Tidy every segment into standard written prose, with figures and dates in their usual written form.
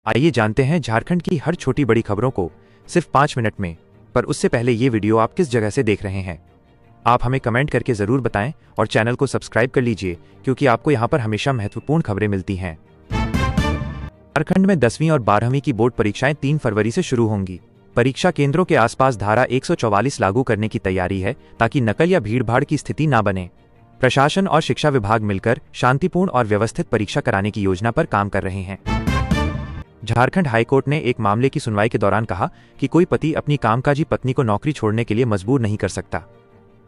आइए जानते हैं झारखंड की हर छोटी बड़ी खबरों को सिर्फ 5 मिनट में। पर उससे पहले ये वीडियो आप किस जगह से देख रहे हैं, आप हमें कमेंट करके जरूर बताएं और चैनल को सब्सक्राइब कर लीजिए, क्योंकि आपको यहाँ पर हमेशा महत्वपूर्ण खबरें मिलती हैं। झारखंड में 10वीं और 12वीं की बोर्ड परीक्षाएं 3 फरवरी से शुरू होंगी। परीक्षा केंद्रों के आसपास धारा 144 लागू करने की तैयारी है, ताकि नकल या भीड़भाड़ की स्थिति न बने। प्रशासन और शिक्षा विभाग मिलकर शांतिपूर्ण और व्यवस्थित परीक्षा कराने की योजना पर काम कर रहे हैं। झारखंड हाईकोर्ट ने एक मामले की सुनवाई के दौरान कहा कि कोई पति अपनी कामकाजी पत्नी को नौकरी छोड़ने के लिए मजबूर नहीं कर सकता।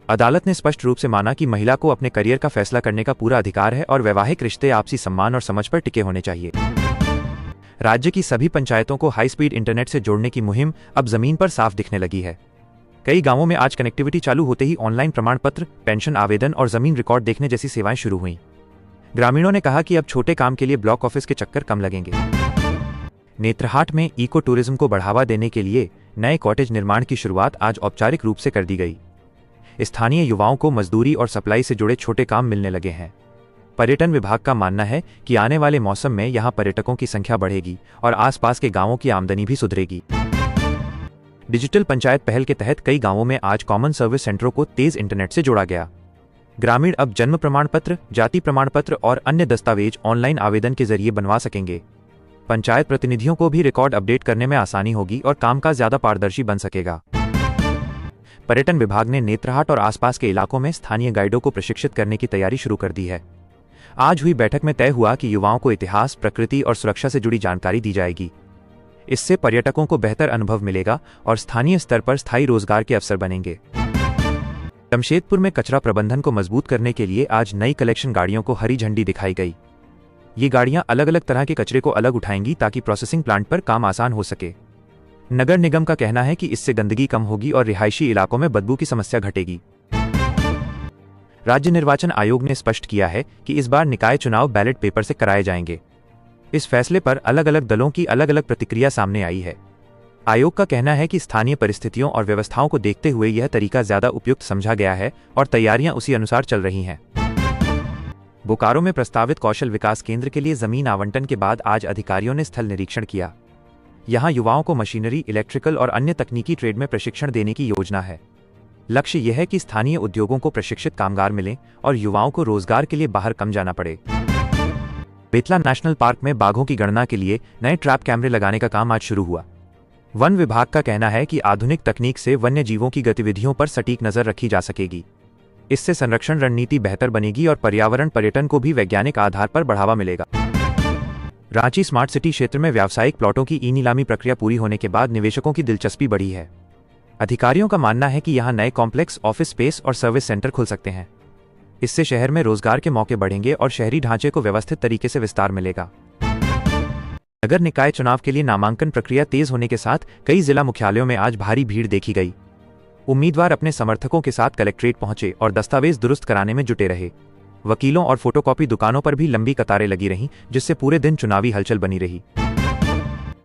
अदालत ने स्पष्ट रूप से माना कि महिला को अपने करियर का फैसला करने का पूरा अधिकार है और वैवाहिक रिश्ते आपसी सम्मान और समझ पर टिके होने चाहिए। राज्य की सभी पंचायतों को हाई स्पीड इंटरनेट से जोड़ने की मुहिम अब जमीन पर साफ दिखने लगी है। कई गांवों में आज कनेक्टिविटी चालू होते ही ऑनलाइन प्रमाण पत्र, पेंशन आवेदन और जमीन रिकॉर्ड देखने जैसी सेवाएं शुरू हुई। ग्रामीणों ने कहा कि अब छोटे काम के लिए ब्लॉक ऑफिस के चक्कर कम लगेंगे। नेत्रहाट में इको टूरिज्म को बढ़ावा देने के लिए नए कॉटेज निर्माण की शुरुआत आज औपचारिक रूप से कर दी गई। स्थानीय युवाओं को मजदूरी और सप्लाई से जुड़े छोटे काम मिलने लगे हैं। पर्यटन विभाग का मानना है कि आने वाले मौसम में यहां पर्यटकों की संख्या बढ़ेगी और आसपास के गांवों की आमदनी भी सुधरेगी। डिजिटल पंचायत पहल के तहत कई गांवों में आज कॉमन सर्विस सेंटरों को तेज इंटरनेट से जोड़ा गया। ग्रामीण अब जन्म प्रमाण पत्र, जाति प्रमाण पत्र और अन्य दस्तावेज ऑनलाइन आवेदन के जरिए बनवा सकेंगे। पंचायत प्रतिनिधियों को भी रिकॉर्ड अपडेट करने में आसानी होगी और कामकाज ज्यादा पारदर्शी बन सकेगा। पर्यटन विभाग ने नेत्रहाट और आसपास के इलाकों में स्थानीय गाइडों को प्रशिक्षित करने की तैयारी शुरू कर दी है। आज हुई बैठक में तय हुआ कि युवाओं को इतिहास, प्रकृति और सुरक्षा से जुड़ी जानकारी दी जाएगी। इससे पर्यटकों को बेहतर अनुभव मिलेगा और स्थानीय स्तर पर स्थायी रोजगार के अवसर बनेंगे। जमशेदपुर में कचरा प्रबंधन को मजबूत करने के लिए आज नई कलेक्शन गाड़ियों को हरी झंडी दिखाई गई। ये गाड़ियां अलग अलग तरह के कचरे को अलग उठाएंगी, ताकि प्रोसेसिंग प्लांट पर काम आसान हो सके। नगर निगम का कहना है कि इससे गंदगी कम होगी और रिहायशी इलाकों में बदबू की समस्या घटेगी। राज्य निर्वाचन आयोग ने स्पष्ट किया है कि इस बार निकाय चुनाव बैलेट पेपर से कराए जाएंगे। इस फैसले पर अलग अलग दलों की अलग अलग प्रतिक्रिया सामने आई है। आयोग का कहना है कि स्थानीय परिस्थितियों और व्यवस्थाओं को देखते हुए यह तरीका ज्यादा उपयुक्त समझा गया है और तैयारियां उसी अनुसार चल रही हैं। बोकारो में प्रस्तावित कौशल विकास केंद्र के लिए जमीन आवंटन के बाद आज अधिकारियों ने स्थल निरीक्षण किया। यहां युवाओं को मशीनरी, इलेक्ट्रिकल और अन्य तकनीकी ट्रेड में प्रशिक्षण देने की योजना है। लक्ष्य यह है कि स्थानीय उद्योगों को प्रशिक्षित कामगार मिलें और युवाओं को रोजगार के लिए बाहर कम जाना पड़े। बेतला नेशनल पार्क में बाघों की गणना के लिए नए ट्रैप कैमरे लगाने का काम आज शुरू हुआ। वन विभाग का कहना है कि आधुनिक तकनीक से वन्य जीवों की गतिविधियों पर सटीक नजर रखी जा सकेगी। इससे संरक्षण रणनीति बेहतर बनेगी और पर्यावरण पर्यटन को भी वैज्ञानिक आधार पर बढ़ावा मिलेगा। रांची स्मार्ट सिटी क्षेत्र में व्यावसायिक प्लॉटों की ई-नीलामी प्रक्रिया पूरी होने के बाद निवेशकों की दिलचस्पी बढ़ी है। अधिकारियों का मानना है कि यहां नए कॉम्प्लेक्स, ऑफिस स्पेस और सर्विस सेंटर खुल सकते हैं। इससे शहर में रोजगार के मौके बढ़ेंगे और शहरी ढांचे को व्यवस्थित तरीके से विस्तार मिलेगा। नगर निकाय चुनाव के लिए नामांकन प्रक्रिया तेज होने के साथ कई जिला मुख्यालयों में आज भारी भीड़ देखी गई। उम्मीदवार अपने समर्थकों के साथ कलेक्ट्रेट पहुंचे और दस्तावेज दुरुस्त कराने में जुटे रहे। वकीलों और फोटोकॉपी दुकानों पर भी लंबी कतारें लगी रहीं, जिससे पूरे दिन चुनावी हलचल बनी रही।